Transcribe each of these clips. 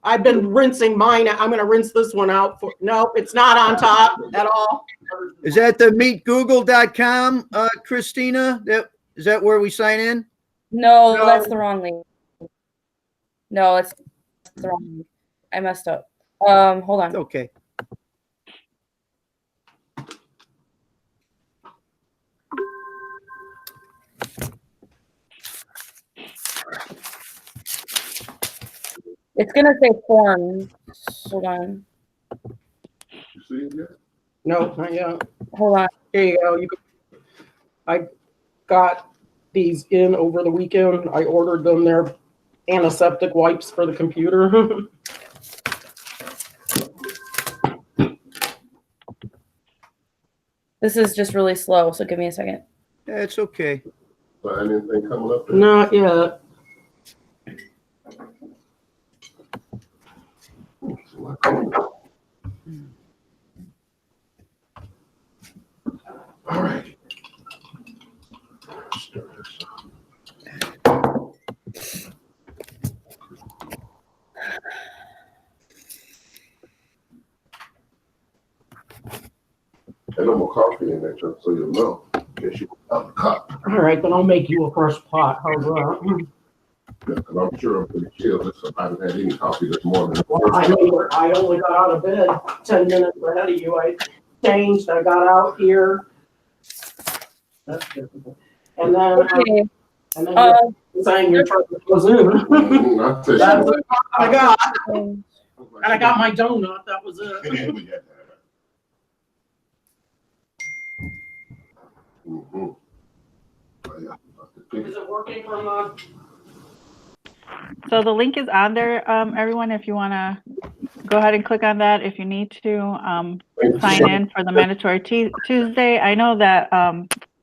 I've been rinsing mine. I'm going to rinse this one out. Nope, it's not on top at all. Is that the meetgoogle.com, Christina? Is that where we sign in? No, that's the wrong link. No, it's the wrong link. I messed up. Hold on. Okay. It's gonna say forms. Hold on. You see it yet? No, not yet. Hold on. Here you go. I got these in over the weekend. I ordered them. They're antiseptic wipes for the computer. This is just really slow, so give me a second. Yeah, it's okay. So anything coming up there? Not yet. All right. And no more coffee in there, Chuck, so you'll know. In case you want a cup. All right, then I'll make you a fresh pot. How's that? Because I'm sure I'm pretty chill if I haven't had any coffee this morning. Well, I only got out of bed 10 minutes ahead of you. I changed. I got out here. That's difficult. And then, Okay. you're saying you're trying to close in. I'll tell you That's what. what I got. Um, And I got my donut. That was it. Mhm. Oh, yeah. Is it working from So the link is on there, everyone, if you want to go ahead and click on that if you need to sign in for the mandatory Tuesday. I know that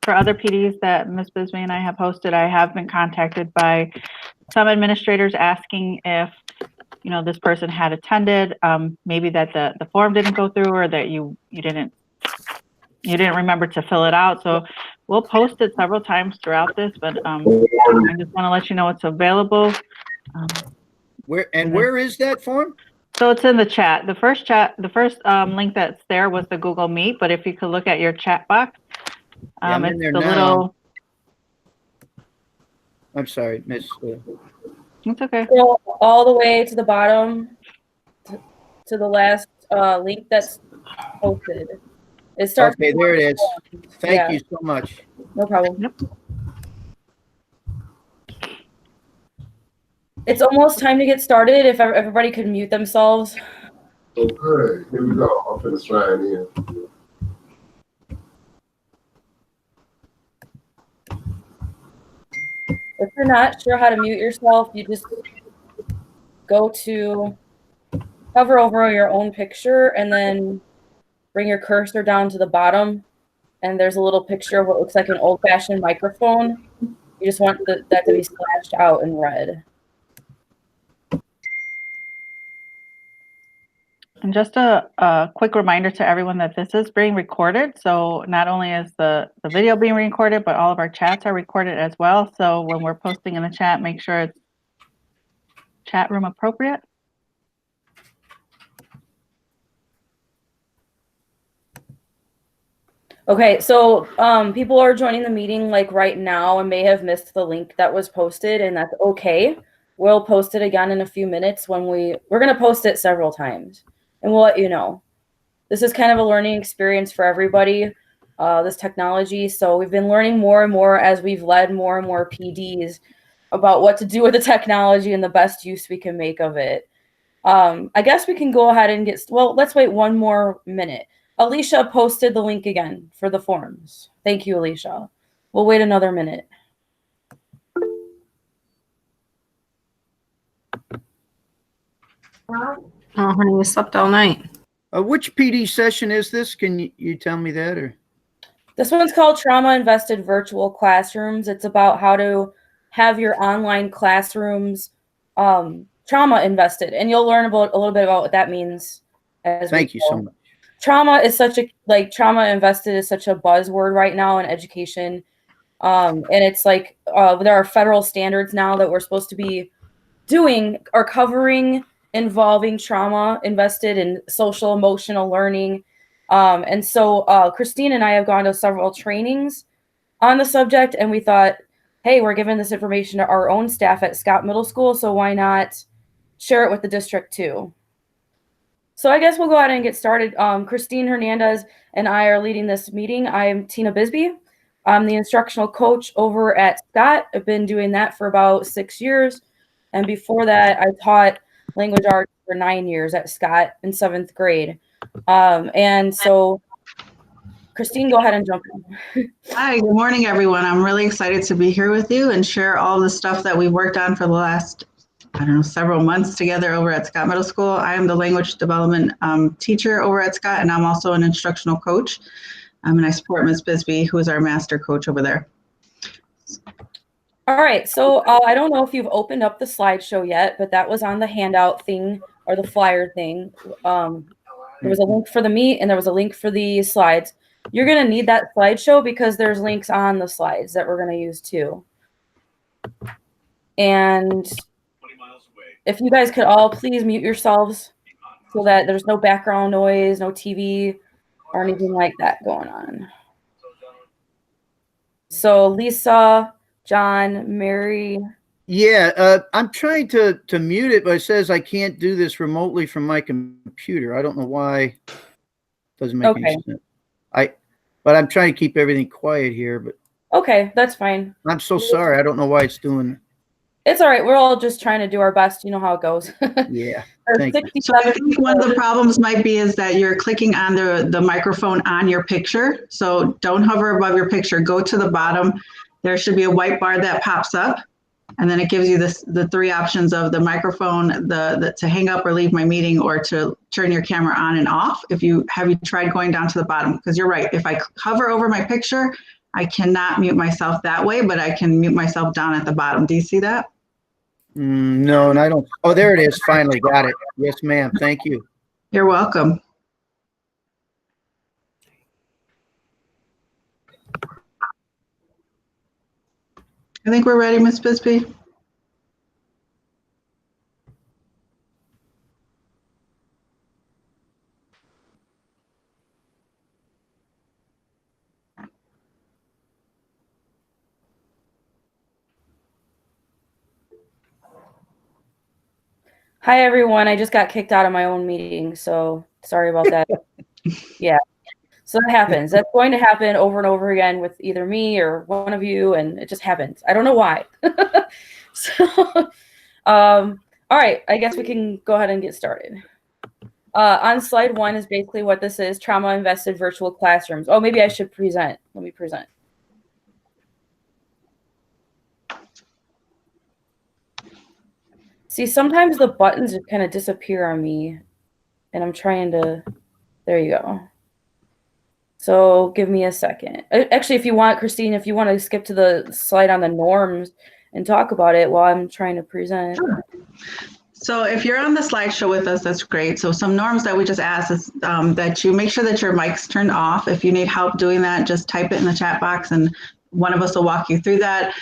for other PDs that Ms. Bisbee and I have hosted, I have been contacted by some administrators asking if, you know, this person had attended, maybe that the form didn't go through or that you didn't remember to fill it out. So we'll post it several times throughout this, but I just want to let you know it's available. Where is that form? So it's in the chat. The first link that's there was the Google Meet, but if you could look at your chat box, I'm in it's there the now. little. I'm sorry, Miss. It's okay. Scroll all the way to the bottom to the last link that's posted. It starts. Okay, there it is. Thank Yeah. you so much. No problem. Yep. It's almost time to get started. If everybody could mute themselves. Okay, here we go. I'm finna sign in. If you're not sure how to mute yourself, you just go to hover over your own picture and then bring your cursor down to the bottom. And there's a little picture of what looks like an old-fashioned microphone. You just want that to be splashed out in red. And just a quick reminder to everyone that this is being recorded. So not only is the video being recorded, but all of our chats are recorded as well. So when we're posting in the chat, make sure it's chat room appropriate. Okay, so people are joining the meeting like right now and may have missed the link that was posted, and that's okay. We'll post it again in a few minutes when we're going to post it several times, and we'll let you know. This is kind of a learning experience for everybody, this technology. So we've been learning more and more as we've led more and more PDs about what to do with the technology and the best use we can make of it. I guess we can go ahead and well, let's wait one more minute. Alicia posted the link again for the forms. Thank you, Alicia. We'll wait another minute. Oh, honey, you slept all night. Which PD session is this? Can you tell me that? Or This one's called Trauma Invested Virtual Classrooms. It's about how to have your online classrooms trauma invested, and you'll learn about a little bit about what that means. Thank you so much. Trauma is trauma invested is such a buzzword right now in education. And it's like there are federal standards now that we're supposed to be doing are covering involving trauma invested in social emotional learning. And so Christine and I have gone to several trainings on the subject, and we thought, hey, we're giving this information to our own staff at Scott Middle School, so why not share it with the district too? So I guess we'll go ahead and get started. Christine Hernandez and I are leading this meeting. I'm Tina Bisbee. I'm the instructional coach over at Scott. I've been doing that for about 6 years. And before that, I taught language arts for 9 years at Scott in 7th grade. And so Christine, go ahead and jump in. Hi, good morning, everyone. I'm really excited to be here with you and share all the stuff that we've worked on for the last, several months together over at Scott Middle School. I am the language development teacher over at Scott, and I'm also an instructional coach. And I support Ms. Bisbee, who is our master coach over there. All right, so I don't know if you've opened up the slideshow yet, but that was on the handout thing or the flyer thing. There was a link for the meet and there was a link for the slides. You're going to need that slideshow because there's links on the slides that we're going to use too. And if you guys could all please mute yourselves so that there's no background noise, no TV or anything like that going on. So Lisa, John, Mary. Yeah, I'm trying to mute it, but it says I can't do this remotely from my computer. I don't know why. It doesn't make any sense. But I'm trying to keep everything quiet here. But okay, that's fine. I'm so sorry. I don't know why it's doing. It's all right. We're all just trying to do our best. You know how it goes. Yeah. So I think one of the problems might be is that you're clicking on the microphone on your picture. So don't hover above your picture. Go to the bottom. There should be a white bar that pops up. And then it gives you the three options of the microphone, the to hang up or leave my meeting, or to turn your camera on and off. Have you tried going down to the bottom? Because you're right. If I hover over my picture, I cannot mute myself that way, but I can mute myself down at the bottom. Do you see that? No, and I don't. Oh, there it is. Finally got it. Yes, ma'am. Thank you. You're welcome. I think we're ready, Ms. Bisbee. Hi, everyone. I just got kicked out of my own meeting, so sorry about that. Yeah. So that happens. That's going to happen over and over again with either me or one of you, and it just happens. I don't know why. So, all right. I guess we can go ahead and get started. On slide 1 is basically what this is, trauma-invested virtual classrooms. Oh, maybe I should present. Let me present. See, sometimes the buttons just kind of disappear on me, and I'm trying to, there you go. So give me a second. Actually, if you want, Christine, if you want to skip to the slide on the norms and talk about it while I'm trying to present. Sure. So if you're on the slideshow with us, that's great. So some norms that we just asked is that you make sure that your mic's turned off. If you need help doing that, just type it in the chat box and one of us will walk you through that.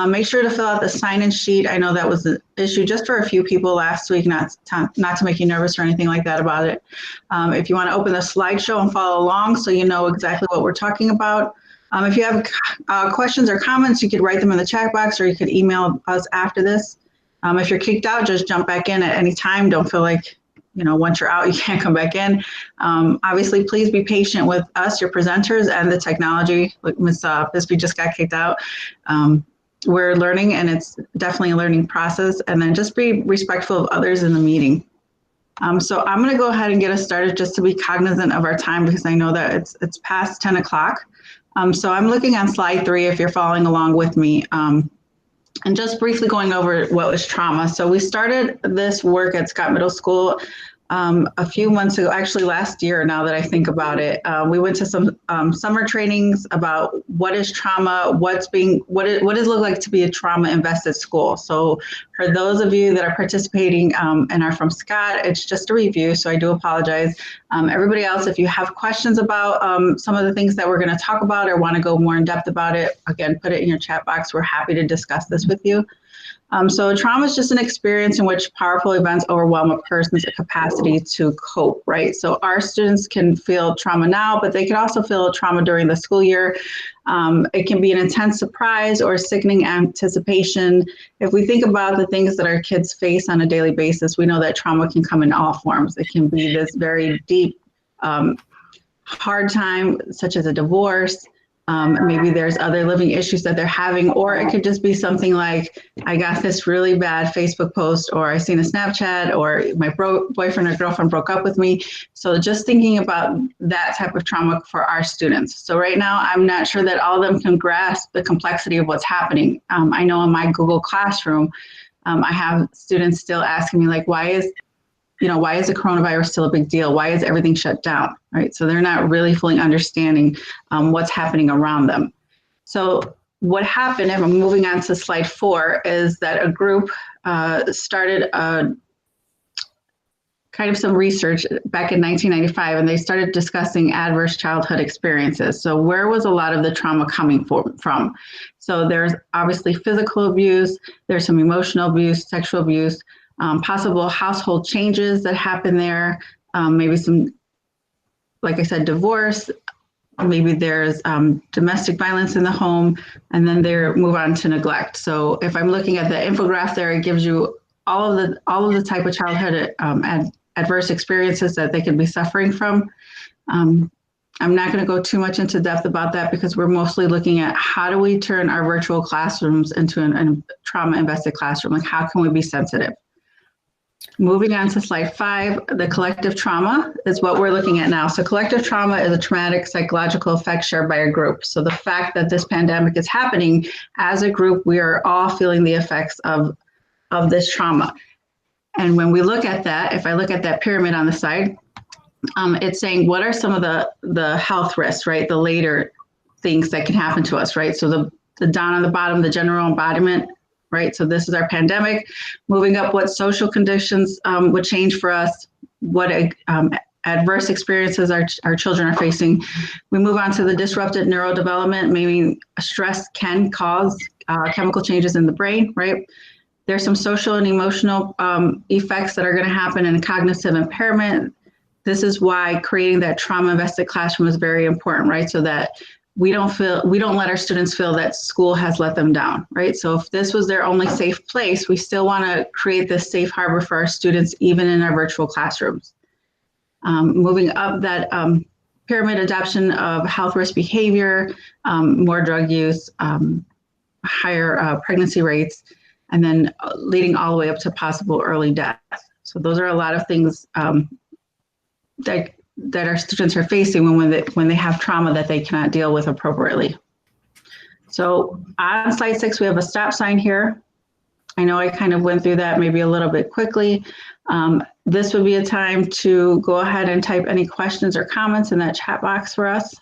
Make sure to fill out the sign-in sheet. I know that was an issue just for a few people last week, not to make you nervous or anything like that about it. If you want to open the slideshow and follow along so you know exactly what we're talking about. If you have questions or comments, you could write them in the chat box or you could email us after this. If you're kicked out, just jump back in at any time. Don't feel like, once you're out, you can't come back in. Obviously, please be patient with us, your presenters, and the technology. Like Ms. Bisbee just got kicked out. We're learning, and it's definitely a learning process. And then just be respectful of others in the meeting. So I'm going to go ahead and get us started just to be cognizant of our time because I know that it's past 10 o'clock. So I'm looking on slide 3 if you're following along with me. And just briefly going over what was trauma. So we started this work at Scott Middle School a few months ago, actually last year, now that I think about it. We went to some summer trainings about what is trauma, what does it look like to be a trauma invested school. So for those of you that are participating and are from Scott, it's just a review, so I do apologize. Everybody else, if you have questions about some of the things that we're going to talk about or want to go more in depth about it, again, put it in your chat box. We're happy to discuss this with you. So trauma is just an experience in which powerful events overwhelm a person's capacity to cope, right? So our students can feel trauma now, but they can also feel trauma during the school year. It can be an intense surprise or sickening anticipation. If we think about the things that our kids face on a daily basis, we know that trauma can come in all forms. It can be this very deep, hard time, such as a divorce. Maybe there's other living issues that they're having, or it could just be something like, I got this really bad Facebook post, or I seen a Snapchat, or my boyfriend or girlfriend broke up with me. So just thinking about that type of trauma for our students. So right now, I'm not sure that all of them can grasp the complexity of what's happening. I know in my Google Classroom, I have students still asking me like, why is the coronavirus still a big deal? Why is everything shut down, right? So they're not really fully understanding what's happening around them. So what happened, and I'm moving on to slide 4, is that a group started kind of some research back in 1995, and they started discussing adverse childhood experiences. So where was a lot of the trauma coming from? So there's obviously physical abuse, there's some emotional abuse, sexual abuse, possible household changes that happen there, maybe some, like I said, divorce, maybe there's domestic violence in the home, and then they move on to neglect. So if I'm looking at the infographic there, it gives you all of the type of childhood adverse experiences that they could be suffering from. I'm not going to go too much into depth about that because we're mostly looking at how do we turn our virtual classrooms into a trauma-invested classroom? Like, how can we be sensitive? Moving on to slide 5, the collective trauma is what we're looking at now. So collective trauma is a traumatic psychological effect shared by a group. So the fact that this pandemic is happening as a group, we are all feeling the effects of this trauma. And when we look at that, if I look at that pyramid on the side, it's saying what are some of the health risks, right? The later things that can happen to us, right? So the down on the bottom, the general embodiment, right? So this is our pandemic. Moving up, what social conditions would change for us, what adverse experiences our children are facing. We move on to the disrupted neurodevelopment. Maybe stress can cause chemical changes in the brain, right? There's some social and emotional effects that are going to happen in cognitive impairment. This is why creating that trauma-invested classroom is very important, right? So that we don't let our students feel that school has let them down, right? So if this was their only safe place, we still want to create this safe harbor for our students, even in our virtual classrooms. Moving up that pyramid, adoption of health risk behavior, more drug use, higher pregnancy rates, and then leading all the way up to possible early death. So those are a lot of things that our students are facing when they have trauma that they cannot deal with appropriately. So on slide 6, we have a stop sign here. I know I kind of went through that maybe a little bit quickly. This would be a time to go ahead and type any questions or comments in that chat box for us.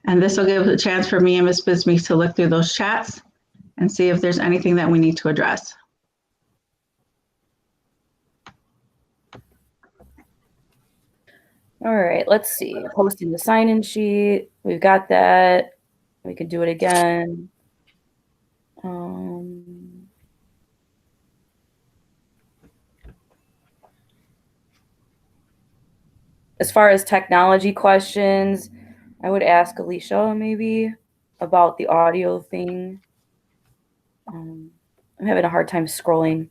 And this will give a chance for me and Ms. Bisbee to look through those chats and see if there's anything that we need to address. All right, let's see. Posting the sign-in sheet. We've got that. We could do it again. As far as technology questions, I would ask Alicia maybe about the audio thing. I'm having a hard time scrolling,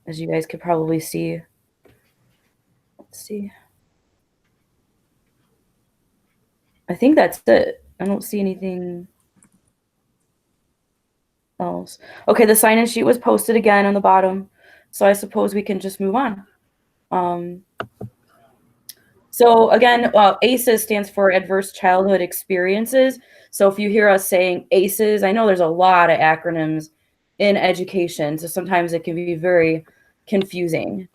as you guys could probably see. Let's see. I think that's it. I don't see anything else. Okay, the sign-in sheet was posted again on the bottom, so I suppose we can just move on. So again, ACEs stands for Adverse Childhood Experiences. So if you hear us saying ACEs, I know there's a lot of acronyms in education, so sometimes it can be very confusing.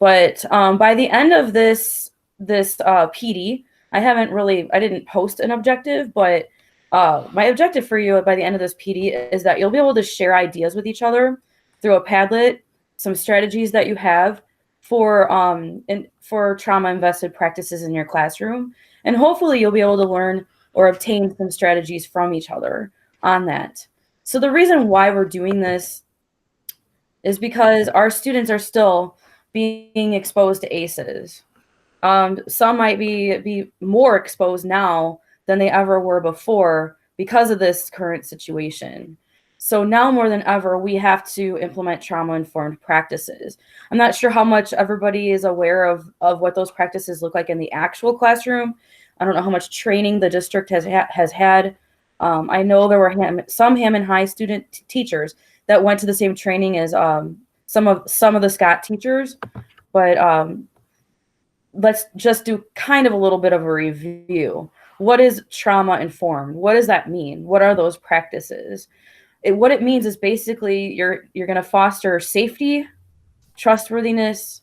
But by the end of this PD, I didn't post an objective, but my objective for you by the end of this PD is that you'll be able to share ideas with each other through a Padlet, some strategies that you have for trauma-invested practices in your classroom. And hopefully you'll be able to learn or obtain some strategies from each other on that. So the reason why we're doing this is because our students are still being exposed to ACEs. Some might be more exposed now than they ever were before because of this current situation. So now more than ever, we have to implement trauma-informed practices. I'm not sure how much everybody is aware of what those practices look like in the actual classroom. I don't know how much training the district has had. I know there were some Hammond High student teachers that went to the same training as some of the Scott teachers, but let's just do kind of a little bit of a review. What is trauma informed? What does that mean? What are those practices? What it means is basically you're going to foster safety, trustworthiness,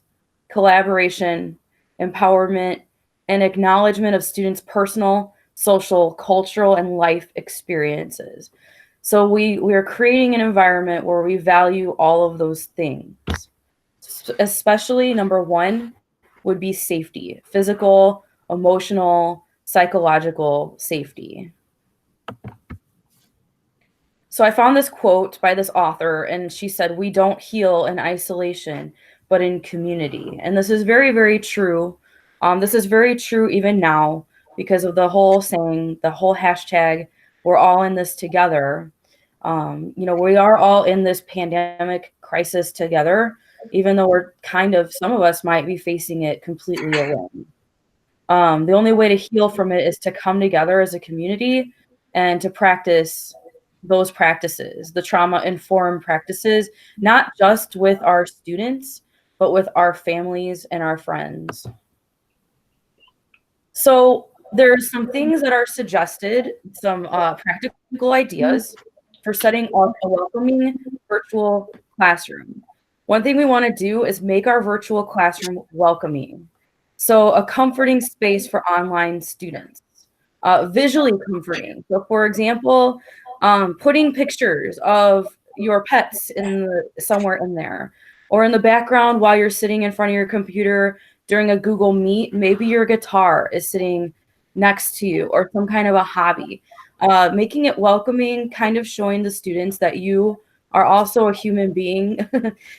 collaboration, empowerment, and acknowledgement of students' personal, social, cultural, and life experiences. So we are creating an environment where we value all of those things, especially number one would be safety, physical, emotional, psychological safety. So I found this quote by this author, and she said, "We don't heal in isolation, but in community." And this is very, very true. This is very true even now because of the whole saying, the whole hashtag, "We're all in this together." We are all in this pandemic crisis together, even though some of us might be facing it completely alone. The only way to heal from it is to come together as a community and to practice those practices, the trauma-informed practices, not just with our students, but with our families and our friends. So there's some things that are suggested, some practical ideas for setting up a welcoming virtual classroom. One thing we want to do is make our virtual classroom welcoming. So a comforting space for online students, visually comforting. So for example, putting pictures of your pets somewhere in there, or in the background while you're sitting in front of your computer during a Google Meet, maybe your guitar is sitting next to you, or some kind of a hobby. Making it welcoming, kind of showing the students that you are also a human being,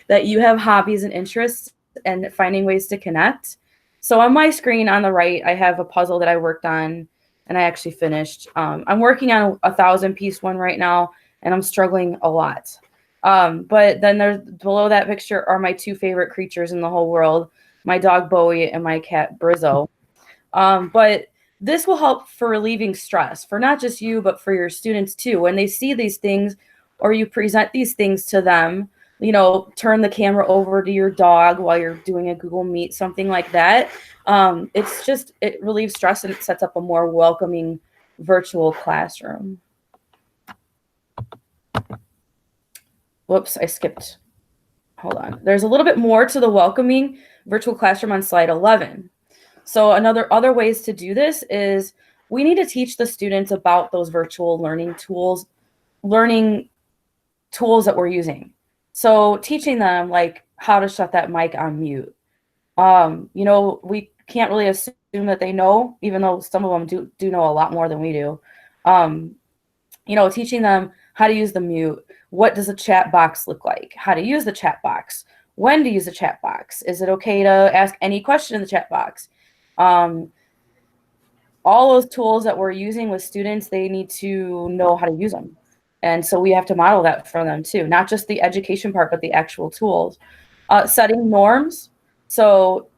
that you have hobbies and interests, and finding ways to connect. So on my screen on the right, I have a puzzle that I worked on and I actually finished. I'm working on a 1,000-piece one right now, and I'm struggling a lot. But then below that picture are my two favorite creatures in the whole world, my dog Bowie and my cat Brizzo. But this will help for relieving stress for not just you, but for your students too. When they see these things or you present these things to them, turn the camera over to your dog while you're doing a Google Meet, something like that. It relieves stress and it sets up a more welcoming virtual classroom. Whoops, I skipped. Hold on. There's a little bit more to the welcoming virtual classroom on slide 11. So other ways to do this is we need to teach the students about those virtual learning tools that we're using. So teaching them like how to shut that mic on mute. We can't really assume that they know, even though some of them do know a lot more than we do. Teaching them how to use the mute. What does a chat box look like? How to use the chat box? When to use the chat box? Is it okay to ask any question in the chat box? All those tools that we're using with students, they need to know how to use them. And so we have to model that for them too, not just the education part, but the actual tools. Setting norms. So,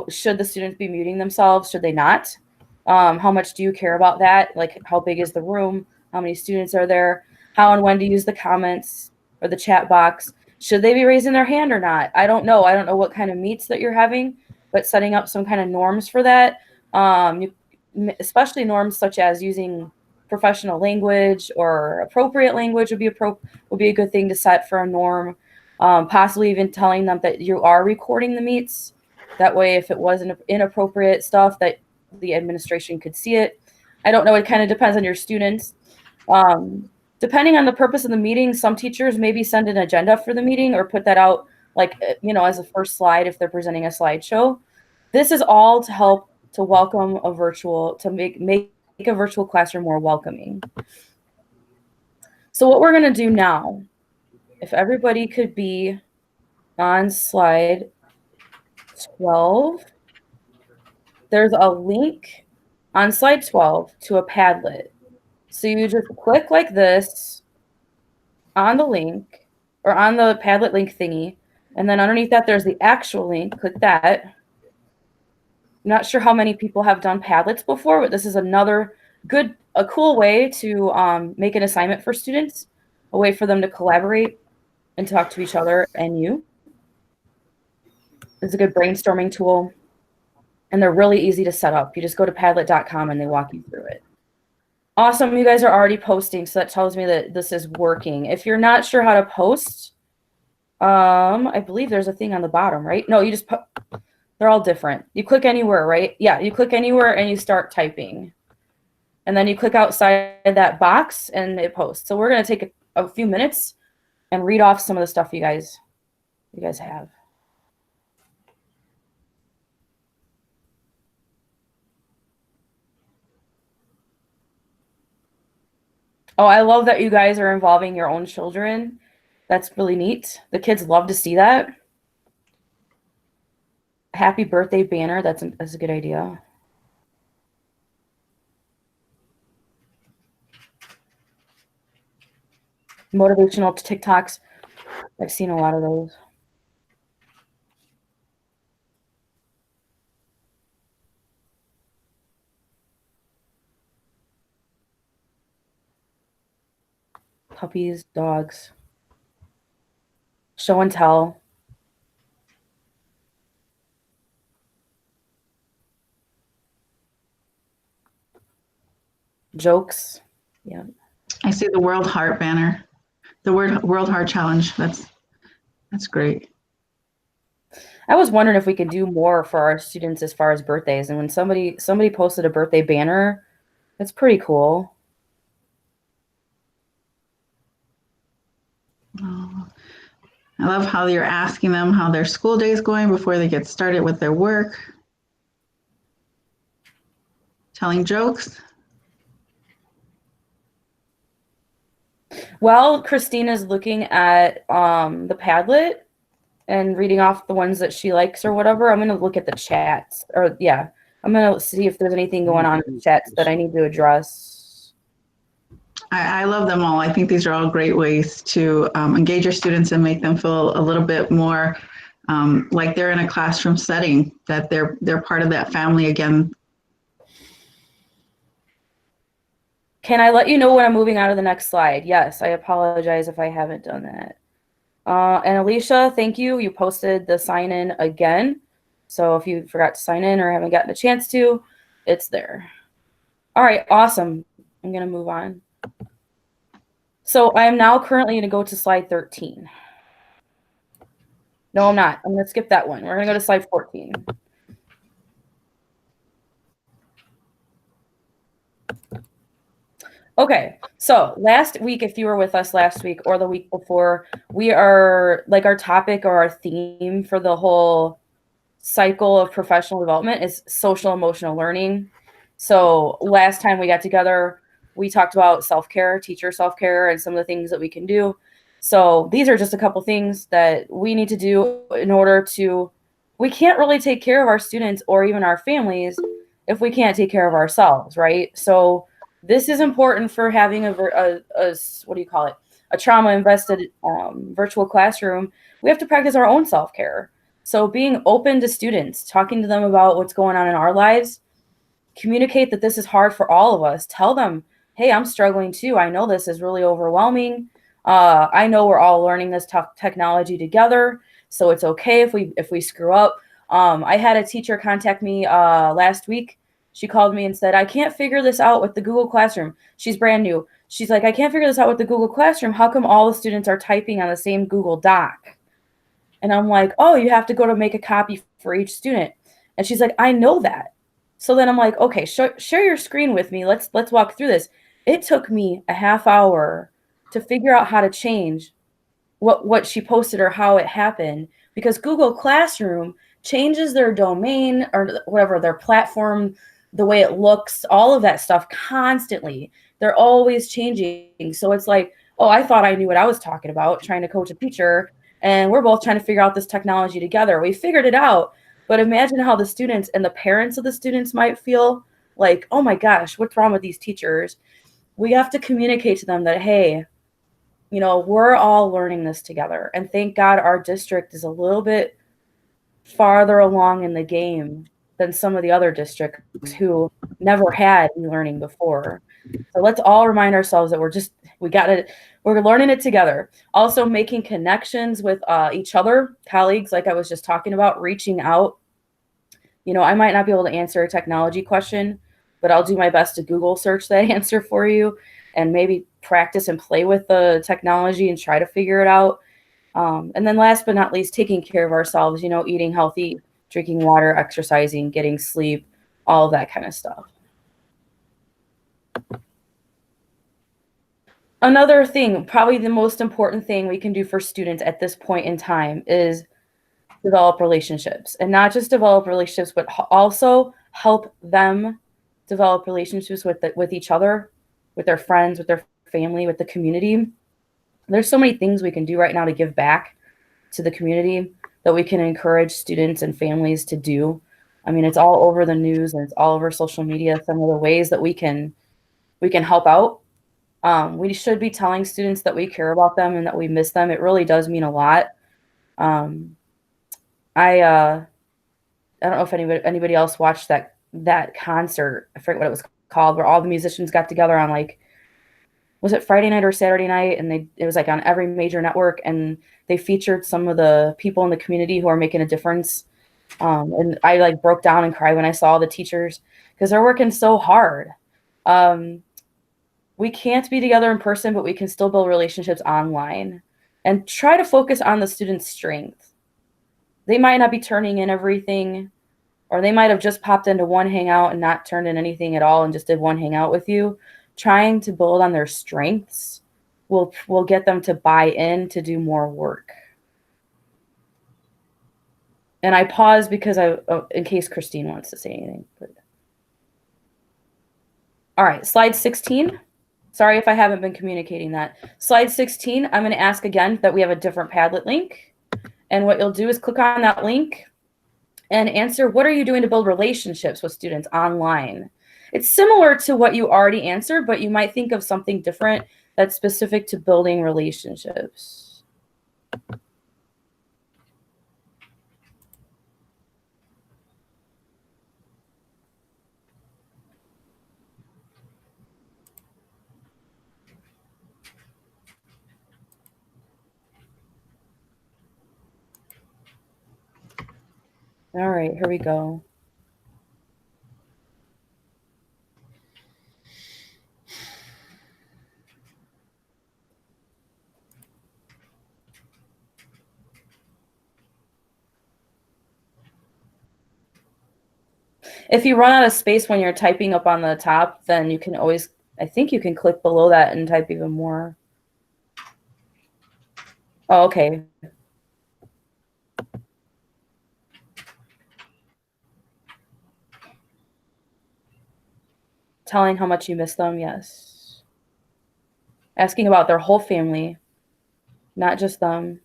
should the students be muting themselves? Should they not? How much do you care about that? Like, how big is the room? How many students are there? How and when to use the comments or the chat box? Should they be raising their hand or not? I don't know. I don't know what kind of meets that you're having, but setting up some kind of norms for that, especially norms such as using professional language or appropriate language would be a good thing to set for a norm. Possibly even telling them that you are recording the meets. That way, if it was inappropriate stuff, that the administration could see it. I don't know. It kind of depends on your students. Depending on the purpose of the meeting, some teachers maybe send an agenda for the meeting or put that out as a first slide if they're presenting a slideshow. This is all to help to welcome to make a virtual classroom more welcoming. So what we're going to do now, if everybody could be on slide 12, there's a link on slide 12 to a Padlet. So you just click like this on the link or on the Padlet link thingy. And then underneath that, there's the actual link. Click that. I'm not sure how many people have done Padlets before, but this is another a cool way to make an assignment for students, a way for them to collaborate and talk to each other and you. It's a good brainstorming tool. And they're really easy to set up. You just go to Padlet.com and they walk you through it. Awesome, you guys are already posting, so that tells me that this is working. If you're not sure how to post, I believe there's a thing on the bottom, right? No, you just put, they're all different. You click anywhere, right? Yeah, you click anywhere and you start typing. And then you click outside that box and it posts. So we're gonna take a few minutes and read off some of the stuff you guys have. Oh, I love that you guys are involving your own children. That's really neat. The kids love to see that. Happy birthday banner. That's a good idea. Motivational TikToks. I've seen a lot of those. Puppies, dogs. Show and tell. Jokes. Yeah. I see the World Heart banner, the World Heart Challenge. That's great. I was wondering if we could do more for our students as far as birthdays. And when somebody posted a birthday banner, that's pretty cool. Oh, I love how you're asking them how their school day is going before they get started with their work. Telling jokes. Well, Christina's looking at the Padlet and reading off the ones that she likes or whatever. I'm going to look at the chats. Or yeah, I'm going to see if there's anything going on in the chats that I need to address. I love them all. I think these are all great ways to engage your students and make them feel a little bit more like they're in a classroom setting, that they're part of that family again. Can I let you know when I'm moving on to the next slide? Yes, I apologize if I haven't done that. And Alicia, thank you. You posted the sign in again. So if you forgot to sign in or haven't gotten a chance to, it's there. All right, awesome. I'm going to move on. So I am now currently going to go to slide 13. No, I'm not. I'm going to skip that one. We're going to go to slide 14. Okay, so last week, if you were with us last week or the week before, we are like our topic or our theme for the whole cycle of professional development is social emotional learning. So last time we got together, we talked about self-care, teacher self-care, and some of the things that we can do. So these are just a couple things that we need to do in order to, we can't really take care of our students or even our families if we can't take care of ourselves, right? So this is important for having a what do you call it? A trauma-invested virtual classroom. We have to practice our own self-care. So being open to students, talking to them about what's going on in our lives, communicate that this is hard for all of us. Tell them, hey, I'm struggling too. I know this is really overwhelming. I know we're all learning this tough technology together, so it's okay if we screw up. I had a teacher contact me last week. She called me and said, I can't figure this out with the Google Classroom. She's brand new. She's like, I can't figure this out with the Google Classroom. How come all the students are typing on the same Google Doc? And I'm like, oh, you have to go to make a copy for each student. And she's like, I know that. So then I'm like, okay, share your screen with me. Let's walk through this. It took me a half hour to figure out how to change what she posted or how it happened, because Google Classroom changes their domain or whatever, their platform, the way it looks, all of that stuff constantly. They're always changing. So it's like, oh, I thought I knew what I was talking about trying to coach a teacher, and we're both trying to figure out this technology together. We figured it out, but imagine how the students and the parents of the students might feel like, oh my gosh, what's wrong with these teachers? We have to communicate to them that, hey, you know, we're all learning this together. And thank God our district is a little bit farther along in the game than some of the other districts who never had e-learning before. So let's all remind ourselves that we're learning it together. Also making connections with each other, colleagues, like I was just talking about, reaching out. You know, I might not be able to answer a technology question, but I'll do my best to Google search that answer for you and maybe practice and play with the technology and try to figure it out. And then last but not least, taking care of ourselves, you know, eating healthy, drinking water, exercising, getting sleep, all of that kind of stuff. Another thing, probably the most important thing we can do for students at this point in time is develop relationships, and not just develop relationships, but also help them develop relationships with each other, with their friends, with their family, with the community. There's so many things we can do right now to give back to the community that we can encourage students and families to do. I mean, it's all over the news and it's all over social media, some of the ways that we can help out. We should be telling students that we care about them and that we miss them. It really does mean a lot. I don't know if anybody else watched that concert. I forget what it was called, where all the musicians got together on, like, was it Friday night or Saturday night? And it was like on every major network, and they featured some of the people in the community who are making a difference. And I like broke down and cried when I saw the teachers because they're working so hard. We can't be together in person, but we can still build relationships online and try to focus on the student's strength. They might not be turning in everything, or they might have just popped into one hangout and not turned in anything at all and just did one hangout with you. Trying to build on their strengths will get them to buy in to do more work. And I pause because in case Christine wants to say anything. But. All right, slide 16. Sorry if I haven't been communicating that. Slide 16, I'm going to ask again that we have a different Padlet link. And what you'll do is click on that link and answer, what are you doing to build relationships with students online? It's similar to what you already answered, but you might think of something different that's specific to building relationships. All right, here we go. If you run out of space when you're typing up on the top, then you can always, I think you can click below that and type even more. Oh, okay. Telling how much you miss them, yes. Asking about their whole family, not just them.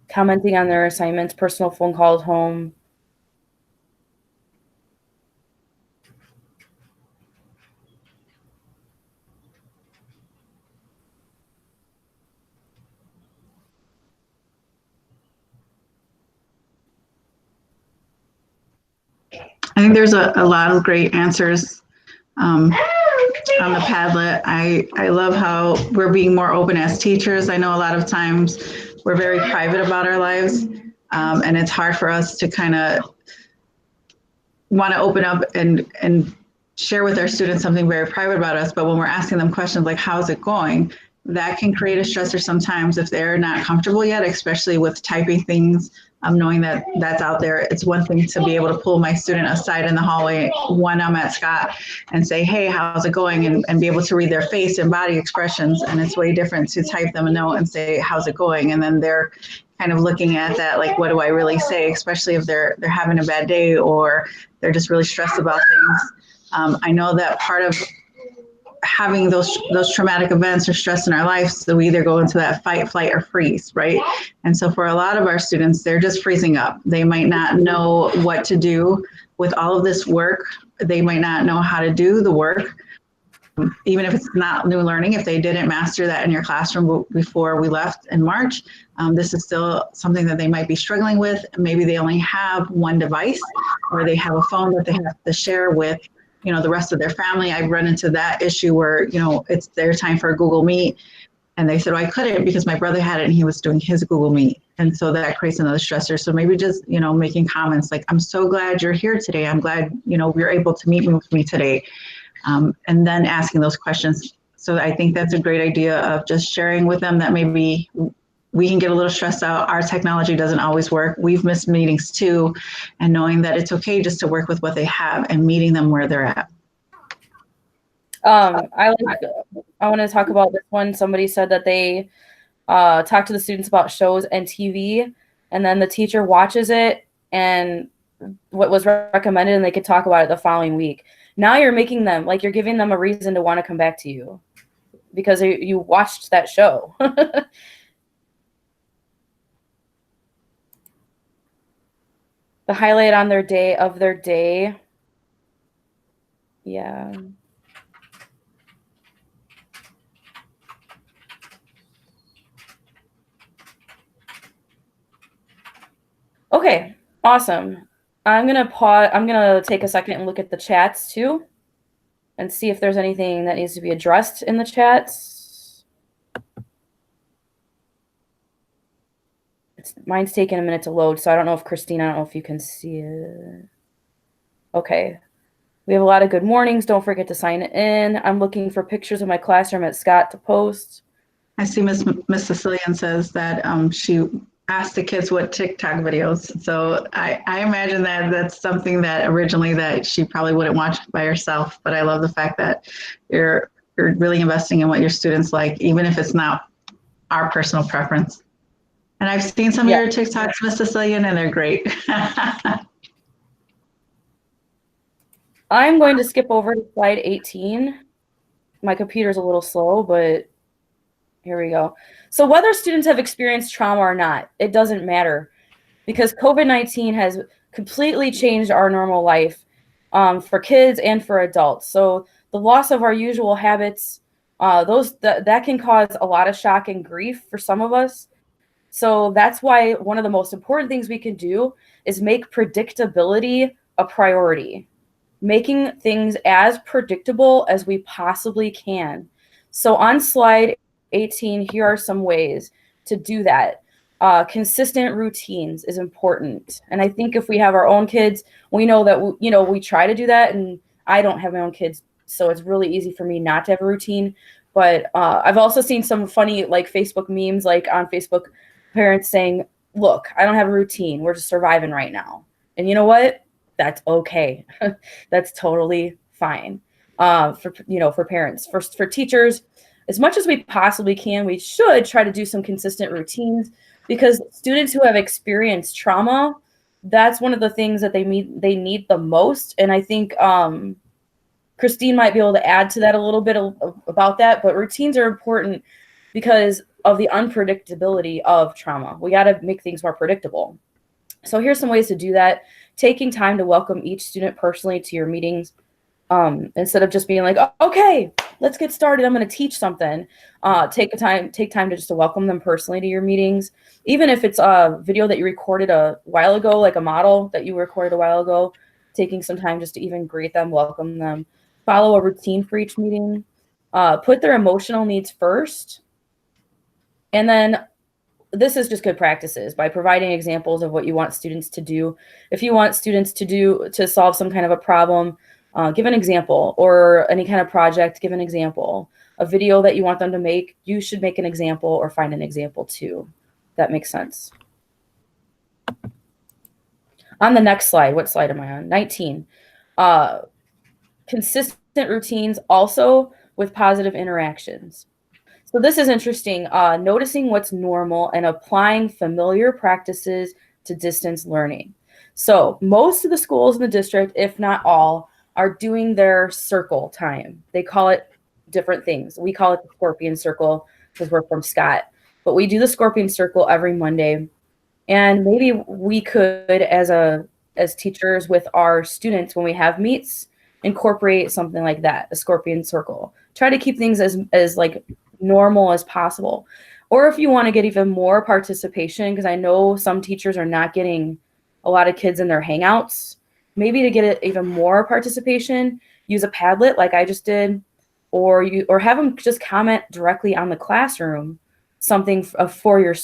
Commenting on their assignments, personal phone calls home. I think there's a lot of great answers on the Padlet. I love how we're being more open as teachers. I know a lot of times we're very private about our lives, and it's hard for us to kind of want to open up and share with our students something very private about us. But when we're asking them questions like, how's it going? That can create a stressor sometimes if they're not comfortable yet, especially with typing things, knowing that that's out there. It's one thing to be able to pull my student aside in the hallway when I'm at Scott and say, hey, how's it going? And be able to read their face and body expressions. And it's way different to type them a note and say, how's it going? And then they're kind of looking at that, like, what do I really say, especially if they're having a bad day or they're just really stressed about things. I know that part of having those traumatic events or stress in our lives, so we either go into that fight, flight, or freeze, right? And so for a lot of our students, they're just freezing up. They might not know what to do with all of this work. They might not know how to do the work, even if it's not new learning. If they didn't master that in your classroom before we left in March, this is still something that they might be struggling with. Maybe they only have one device, or they have a phone that they have to share with the rest of their family. I've run into that issue where, it's their time for a Google Meet. And they said, well, I couldn't because my brother had it and he was doing his Google Meet. And so that creates another stressor. So maybe just, making comments like, I'm so glad you're here today. I'm glad, you're able to meet with me today. And then asking those questions. So I think that's a great idea of just sharing with them that maybe we can get a little stressed out. Our technology doesn't always work. We've missed meetings too. And knowing that it's okay just to work with what they have and meeting them where they're at. I want to talk about this one. Somebody said that they talk to the students about shows and TV, and then the teacher watches it and what was recommended, and they could talk about it the following week. Now you're making them, like, you're giving them a reason to want to come back to you because you watched that show. The highlight on their day. Yeah. Okay, awesome. I'm gonna pause. I'm gonna take a second and look at the chats too, and see if there's anything that needs to be addressed in the chats. Mine's taking a minute to load, so I don't know if Christine, I don't know if you can see it. Okay. We have a lot of good mornings. Don't forget to sign in. I'm looking for pictures of my classroom at Scott to post. I see Miss Sicilian says that she asked the kids what TikTok videos. So I imagine that that's something that originally that she probably wouldn't watch by herself. But I love the fact that you're really investing in what your students like, even if it's not our personal preference. And I've seen some of your TikToks, Miss Sicilian, and they're great. I'm going to skip over to slide 18. My computer's a little slow, but here we go. So whether students have experienced trauma or not, it doesn't matter, because COVID-19 has completely changed our normal life for kids and for adults. So the loss of our usual habits, that can cause a lot of shock and grief for some of us. So that's why one of the most important things we can do is make predictability a priority, making things as predictable as we possibly can. So on slide 18, here are some ways to do that. Consistent routines is important. And I think if we have our own kids, we know that, we try to do that. And I don't have my own kids, so it's really easy for me not to have a routine. But I've also seen some funny Facebook memes, on Facebook, parents saying, look, I don't have a routine. We're just surviving right now. And you know what? That's okay. That's totally fine. For parents, for teachers, as much as we possibly can, we should try to do some consistent routines, because students who have experienced trauma, that's one of the things that they need the most. And I think Christine might be able to add to that a little bit about that, but routines are important because of the unpredictability of trauma. We got to make things more predictable. So here's some ways to do that. Taking time to welcome each student personally to your meetings, instead of just being like, oh, okay, let's get started, I'm going to teach something. Take time to just to welcome them personally to your meetings, even if it's a video that you recorded a while ago, like a model that you recorded a while ago. Taking some time just to even greet them, welcome them, follow a routine for each meeting, put their emotional needs first, and then this is just good practices by providing examples of what you want students to do. If you want students to solve some kind of a problem, give an example, or any kind of project, give an example. A video that you want them to make, you should make an example or find an example too. That makes sense. On the next slide, what slide am I on? 19. Consistent routines also with positive interactions. So this is interesting. Noticing what's normal and applying familiar practices to distance learning. So most of the schools in the district, if not all, are doing their circle time. They call it different things. We call it the Scorpion Circle because we're from Scott. But we do the Scorpion Circle every Monday. And maybe we could, as teachers with our students, when we have meets, incorporate something like that, a Scorpion Circle. Try to keep things as like normal as possible. Or if you want to get even more participation, because I know some teachers are not getting a lot of kids in their hangouts, maybe to get it even more participation, use a Padlet like I just did, or have them just comment directly on the classroom something for your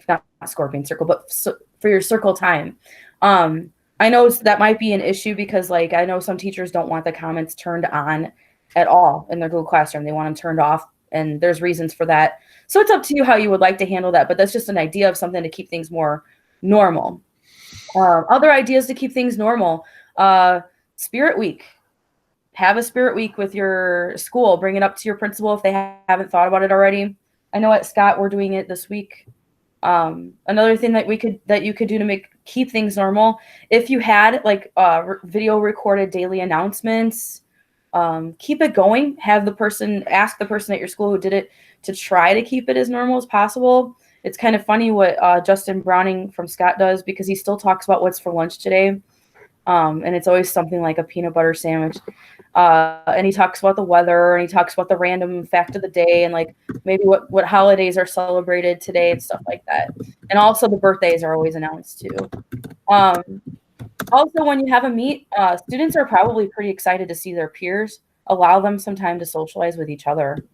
not Scorpion Circle, but for your circle time. I know that might be an issue because like I know some teachers don't want the comments turned on at all in their Google Classroom. They want them turned off, and there's reasons for that. So it's up to you how you would like to handle that, but that's just an idea of something to keep things more normal. Other ideas to keep things normal, Spirit Week. Have a Spirit Week with your school. Bring it up to your principal if they haven't thought about it already. I know at Scott we're doing it this week. Another thing that you could do to keep things normal, if you had like video recorded daily announcements, keep it going. Ask the person at your school who did it to try to keep it as normal as possible. It's kind of funny what Justin Browning from Scott does because he still talks about what's for lunch today. And it's always something like a peanut butter sandwich. And he talks about the weather and he talks about the random fact of the day and like maybe what holidays are celebrated today and stuff like that. And also the birthdays are always announced too. Also, when you have a meet, students are probably pretty excited to see their peers. Allow them some time to socialize with each other.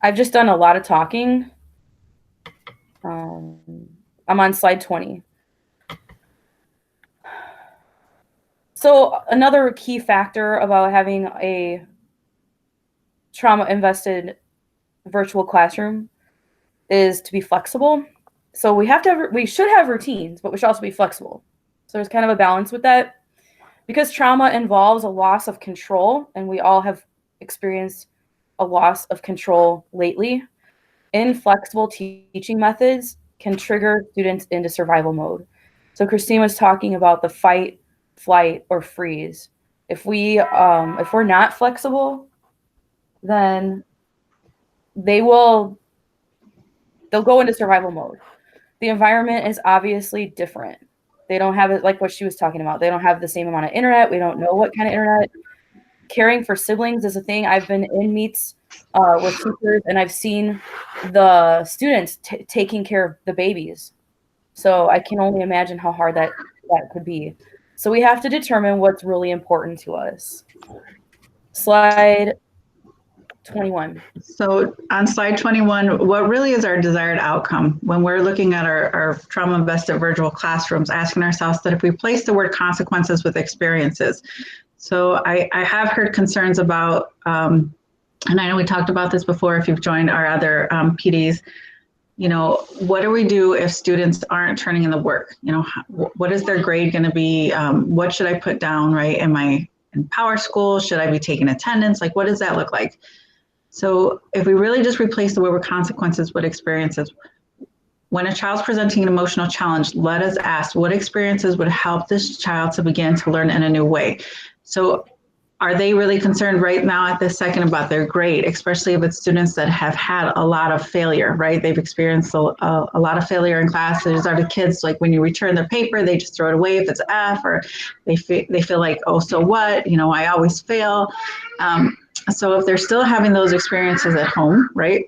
I've just done a lot of talking. I'm on slide 20. So another key factor about having a trauma-invested virtual classroom is to be flexible. So we should have routines, but we should also be flexible. So there's kind of a balance with that. Because trauma involves a loss of control, and we all have experienced a loss of control lately, inflexible teaching methods can trigger students into survival mode. So Christine was talking about the fight, flight, or freeze. If we're not flexible, then they'll go into survival mode. The environment is obviously different. They don't have it like what she was talking about. They don't have the same amount of internet. We don't know what kind of internet. Caring for siblings is a thing. I've been in meets with teachers and I've seen the students taking care of the babies. So I can only imagine how hard that could be. So we have to determine what's really important to us. Slide 21. So on slide 21, what really is our desired outcome when we're looking at our trauma-invested virtual classrooms, asking ourselves that if we place the word consequences with experiences. So I have heard concerns about, and I know we talked about this before if you've joined our other PDs, what do we do if students aren't turning in the work? What is their grade going to be? What should I put down, right? Am I in Power School? Should I be taking attendance? Like, what does that look like? So if we really just replace the word consequences with experiences, when a child's presenting an emotional challenge, let us ask what experiences would help this child to begin to learn in a new way. So are they really concerned right now at this second about their grade, especially if it's students that have had a lot of failure, right? They've experienced a lot of failure in class. These are the kids, like when you return their paper, they just throw it away if it's F, or they feel like, oh, so what? I always fail. So if they're still having those experiences at home, right?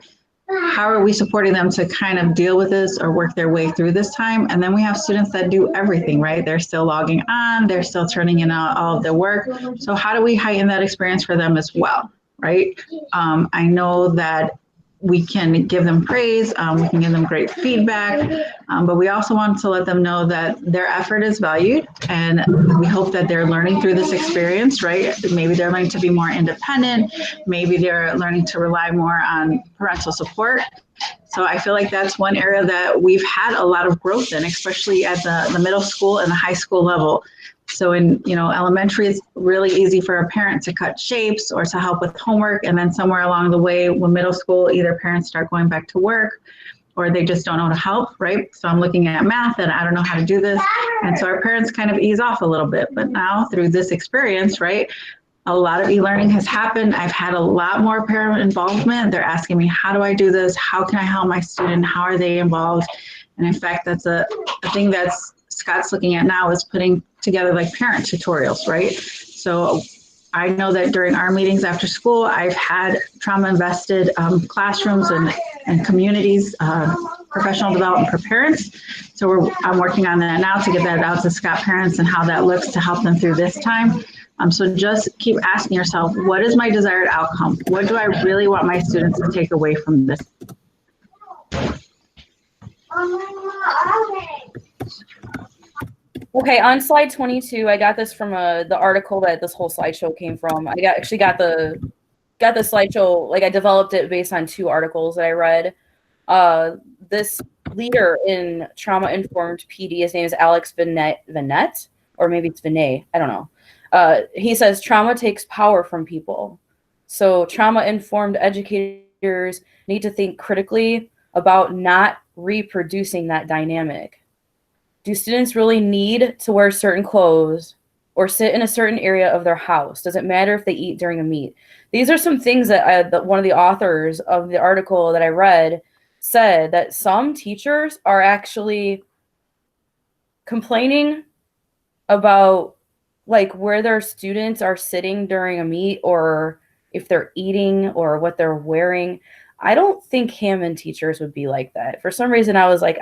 How are we supporting them to kind of deal with this or work their way through this time? And then we have students that do everything, right? They're still logging on, they're still turning in all of their work. So how do we heighten that experience for them as well, right? I know that we can give them praise, we can give them great feedback, but we also want to let them know that their effort is valued, and we hope that they're learning through this experience, right? Maybe they're learning to be more independent, maybe they're learning to rely more on parental support. So I feel like that's one area that we've had a lot of growth in, especially at the middle school and the high school level. So in, elementary, it's really easy for a parent to cut shapes or to help with homework. And then somewhere along the way, when middle school, either parents start going back to work or they just don't know how to help, right? So I'm looking at math and I don't know how to do this. And so our parents kind of ease off a little bit. But now through this experience, right, a lot of e-learning has happened. I've had a lot more parent involvement. They're asking me, how do I do this? How can I help my student? How are they involved? And in fact, that's a thing that's Scott's looking at now, is putting together like parent tutorials, right? So I know that during our meetings after school, I've had trauma invested classrooms and communities, professional development for parents. So I'm working on that now to get that out to Scott parents and how that looks to help them through this time. So just keep asking yourself, what is my desired outcome? What do I really want my students to take away from this? Okay, on slide 22, I got this from the article that this whole slideshow came from. I actually got the slideshow, like I developed it based on 2 articles that I read. This leader in trauma-informed PD, his name is Alex Vinette, or maybe it's Vinay, I don't know. He says trauma takes power from people. So trauma-informed educators need to think critically about not reproducing that dynamic. Do students really need to wear certain clothes or sit in a certain area of their house? Does it matter if they eat during a meet? These are some things that one of the authors of the article that I read said, that some teachers are actually complaining about like where their students are sitting during a meet, or if they're eating, or what they're wearing. I don't think Hammond teachers would be like that. For some reason, I was like,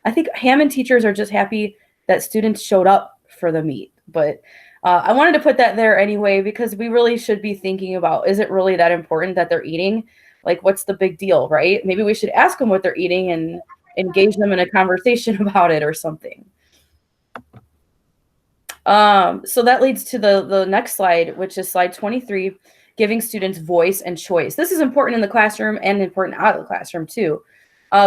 I think Hammond teachers are just happy that students showed up for the meet. But I wanted to put that there anyway, because we really should be thinking about, is it really that important that they're eating? Like, what's the big deal, right? Maybe we should ask them what they're eating and engage them in a conversation about it or something. So that leads to the next slide, which is slide 23, giving students voice and choice. This is important in the classroom and important out of the classroom too.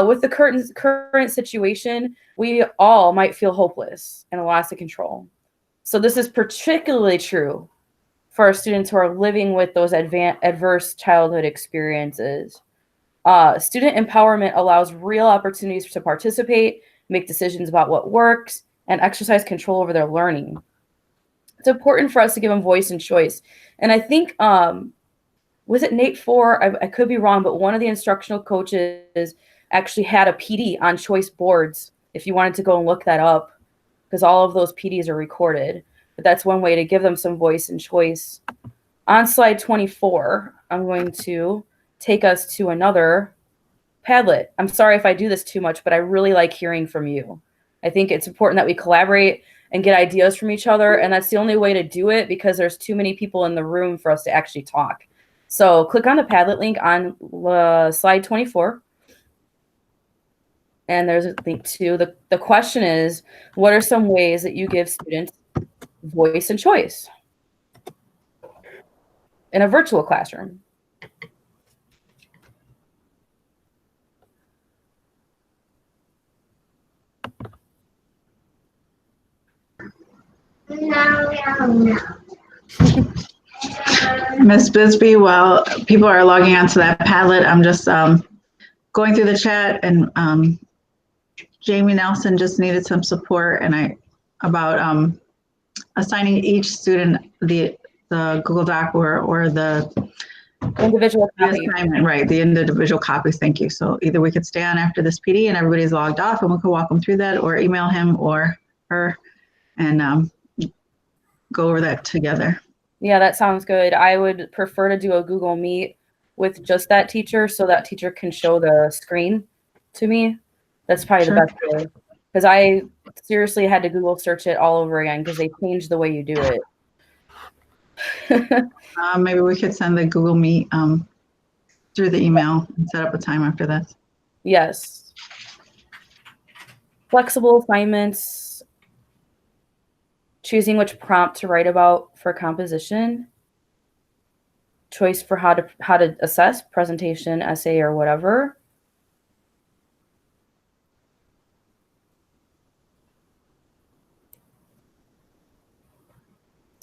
With the current situation, we all might feel hopeless and a loss of control. So this is particularly true for our students who are living with those adverse childhood experiences. Student empowerment allows real opportunities to participate, make decisions about what works, and exercise control over their learning. It's important for us to give them voice and choice. And I think, was it Nate Four? I could be wrong, but one of the instructional coaches actually had a PD on choice boards, if you wanted to go and look that up, because all of those PDs are recorded. But that's one way to give them some voice and choice. On slide 24, I'm going to take us to another Padlet. I'm sorry if I do this too much, but I really like hearing from you. I think it's important that we collaborate and get ideas from each other. And that's the only way to do it, because there's too many people in the room for us to actually talk. So click on the Padlet link on slide 24. And there's a link to the question is, what are some ways that you give students voice and choice in a virtual classroom? Ms. Bisbee, while people are logging onto that Padlet, I'm just going through the chat, and Jamie Nelson just needed some support about assigning each student the Google Doc or the Individual copy. assignment, right, the individual copies. Thank you. So either we could stay on after this PD and everybody's logged off and we could walk them through that, or email him or her and go over that together. Yeah, that sounds good. I would prefer to do a Google Meet with just that teacher, so that teacher can show the screen to me. That's probably Sure. the best way, because I seriously had to Google search it all over again because they changed the way you do it. Maybe we could send the Google Meet through the email and set up a time after this. Yes. Flexible assignments, choosing which prompt to write about for composition, choice for how to assess, presentation, essay, or whatever.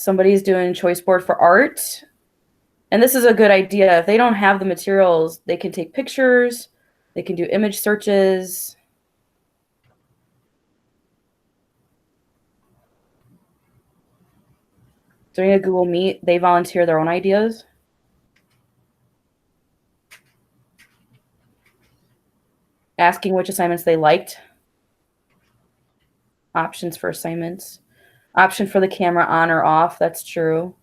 somebody's doing choice board for art. And this is a good idea. If they don't have the materials, they can take pictures, they can do image searches. During a Google Meet, they volunteer their own ideas. Asking which assignments they liked. Options for assignments. Option for the camera on or off, that's true.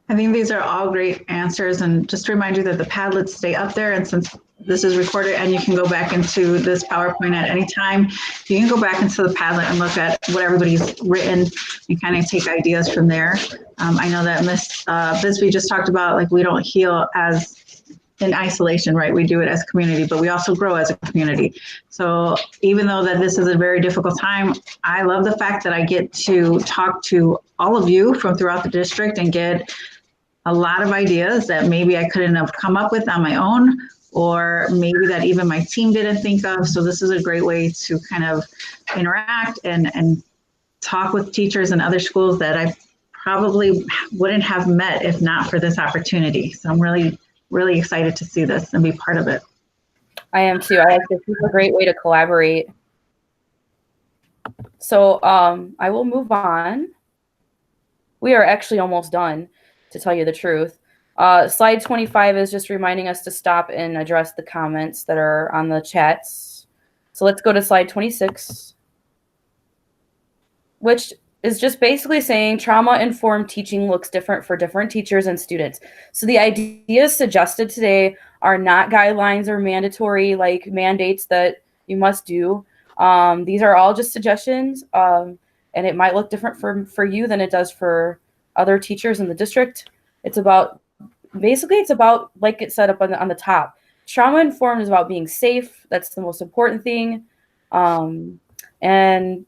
I think these are all great answers, and just to remind you that the Padlets stay up there, and since this is recorded and you can go back into this PowerPoint at any time, you can go back into the Padlet and look at what everybody's written and kind of take ideas from there. I know that Ms. Bisbee just talked about, like, we don't heal as in isolation, right? We do it as a community, but we also grow as a community. So even though that this is a very difficult time, I love the fact that I get to talk to all of you from throughout the district and get a lot of ideas that maybe I couldn't have come up with on my own, or maybe that even my team didn't think of. So this is a great way to kind of interact and talk with teachers in other schools that I probably wouldn't have met if not for this opportunity. So I'm really excited to see this and be part of it. I am too. I like this. This is a great way to collaborate. So I will move on. We are actually almost done, to tell you the truth. Slide 25 is just reminding us to stop and address the comments that are on the chats. So let's go to slide 26, which is just basically saying trauma-informed teaching looks different for different teachers and students. So the ideas suggested today are not guidelines or mandatory, like mandates that you must do. These are all just suggestions, and it might look different for you than it does for other teachers in the district. It's about, basically it's about, like it said up on the top, trauma-informed is about being safe. That's the most important thing. And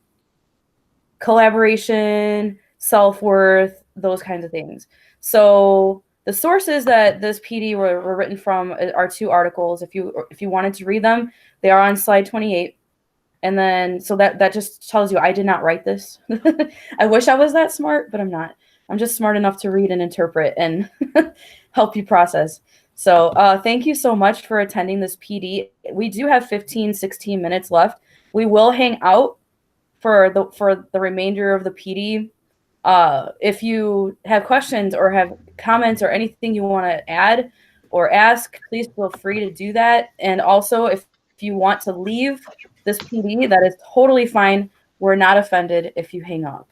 collaboration, self-worth, those kinds of things. So the sources that this PD were written from are two articles. If you wanted to read them, they are on slide 28. And then, so that just tells you I did not write this. I wish I was that smart, but I'm not. I'm just smart enough to read and interpret and help you process. So thank you so much for attending this PD. We do have 16 minutes left. We will hang out for the remainder of the PD. If you have questions or have comments or anything you want to add or ask, please feel free to do that. And also, if you want to leave this PD, that is totally fine. We're not offended if you hang up.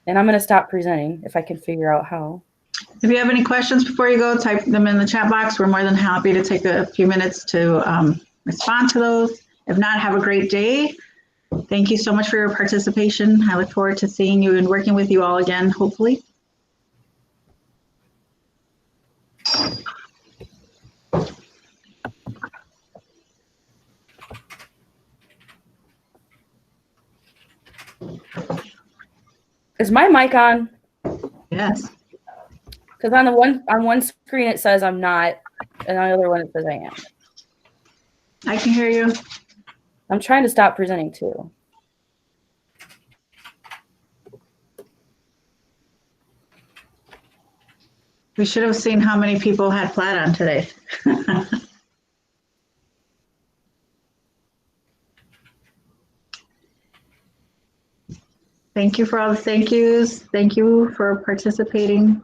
And I'm going to stop presenting if I can figure out how. If you have any questions before you go, type them in the chat box. We're more than happy to take a few minutes to respond to those. If not, have a great day. Thank you so much for your participation. I look forward to seeing you and working with you all again, hopefully. Is my mic on? Yes. Because on one screen it says I'm not, and on the other one it says I am. I can hear you. I'm trying to stop presenting too. We should have seen how many people had Plaid on today. Thank you for all the thank yous. Thank you for participating.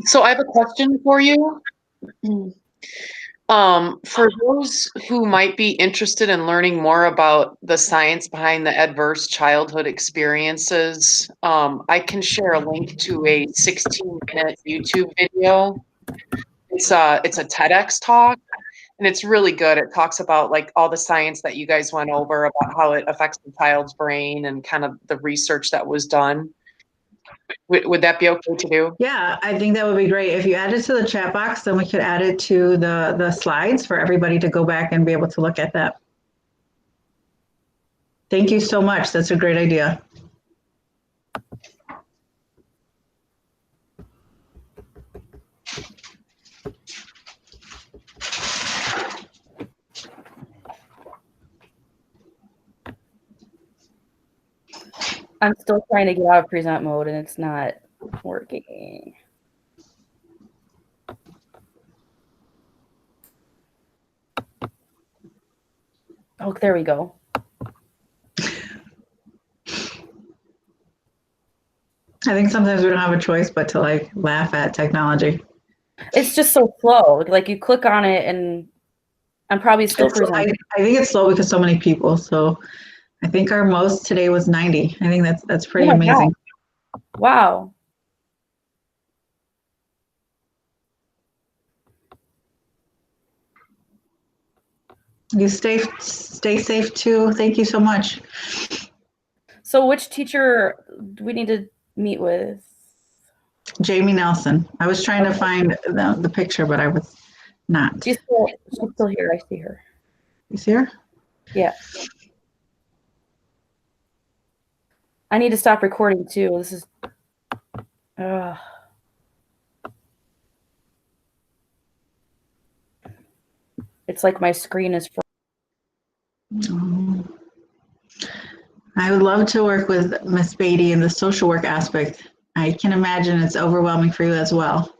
So I have a question for you. For those who might be interested in learning more about the science behind the adverse childhood experiences, I can share a link to a 16-minute YouTube video. It's a TEDx talk, and it's really good. It talks about like all the science that you guys went over about how it affects the child's brain and kind of the research that was done. Would that be okay to do? Yeah, I think that would be great. If you add it to the chat box, then we could add it to the slides for everybody to go back and be able to look at that. Thank you so much. That's a great idea. I'm still trying to get out of present mode and it's not working. Oh, there we go. I think sometimes we don't have a choice but to like laugh at technology. It's just so slow. Like you click on it and I'm probably still I presenting. think it's slow because so many people. So I think our most today was 90. I think that's pretty Oh my amazing. God. Wow. You stay safe too. Thank you so much. So which teacher do we need to meet with? Jamie Nelson. I was trying to find the picture, but I was not. She's still here. I see her. You see her? Yeah. I need to stop recording too. This is. It's like my screen is. I would love to work with Miss Beatty in the social work aspect. I can imagine it's overwhelming for you as well.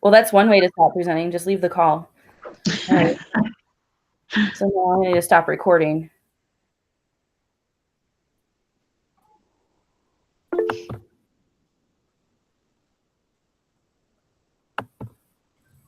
Well, that's one way to stop presenting. Just leave the call. All right. So now I need to stop recording.